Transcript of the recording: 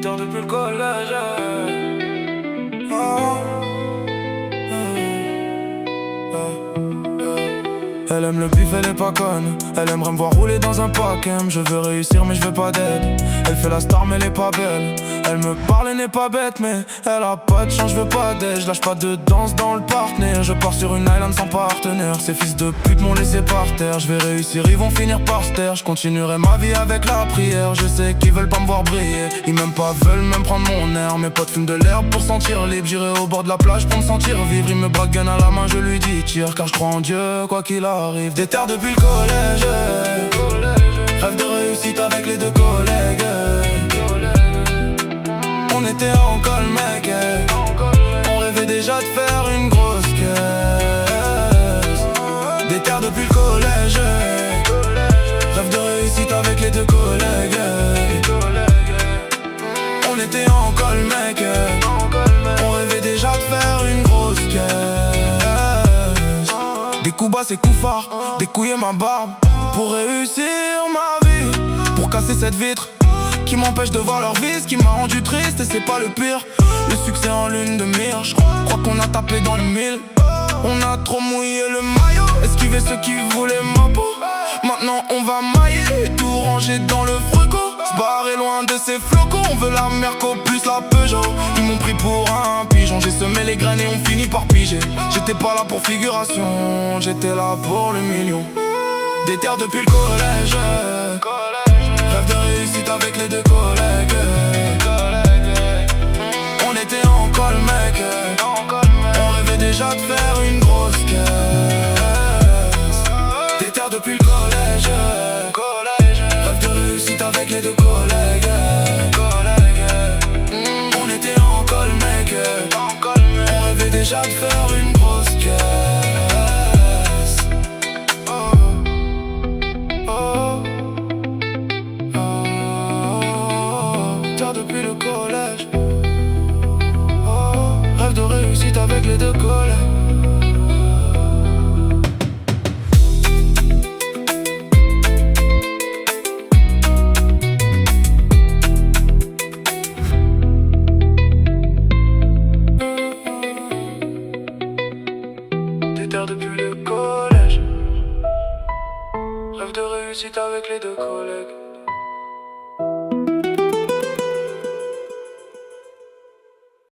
Déter depuis le collège. Oh. Elle aime le bif, elle est pas conne. Elle aimerait me voir rouler dans un pack-em. Je veux réussir mais je veux pas d'aide. Elle fait la star mais elle est pas belle. Elle me parle et n'est pas bête mais elle a pas de chance, je veux pas d'aide. Je lâche pas de danse dans le partenaire. Je pars sur une island sans partenaire. Ces fils de pute m'ont laissé par terre. Je vais réussir, ils vont finir par se taire. Je continuerai ma vie avec la prière. Je sais qu'ils veulent pas me voir briller. Ils m'aiment pas, veulent même prendre mon air. Mes potes fument de l'herbe pour sentir libre. J'irai au bord de la plage pour me sentir vivre. Il me braque gun à la main, je lui dis tire. Car je crois en Dieu, quoi qu'il arrive. Déter depuis le collège. Rêve de réussite avec les deux collègues. On était en col mec. On rêvait déjà de faire une grosse caisse. Déter depuis le collège. Rêve de réussite avec les deux collègues. On était en col mec. On rêvait déjà de faire une grosse caisse. Des coups bas c'est coups forts, des couilles et ma barbe. Pour réussir ma vie, pour casser cette vitre qui m'empêche de voir leur vie, ce qui m'a rendu triste et c'est pas le pire. Le succès en lune de mire, je crois qu'on a tapé dans le mille. On a trop mouillé le maillot, esquivé ceux qui voulaient ma peau. Maintenant on va mailler, tout ranger dans le frigo. Se barrer loin de ces flocons, on veut la Merco plus la Peugeot. Ils m'ont pris pour un pigeon, j'ai semé les graines et on finit par piger. J'étais pas là pour figuration, j'étais là pour le million. Déter depuis le collège. Rêve de réussite avec les deux collègues. On était en col mec. On rêvait déjà de faire une grosse caisse. Déter depuis le collège. Rêve de réussite avec les deux collègues. On était en col mec. On rêvait déjà de faire une grosse caisse. Depuis le collège. Oh, rêve de réussite avec les deux collègues. Déter depuis le collège. Rêve de réussite avec les deux collègues.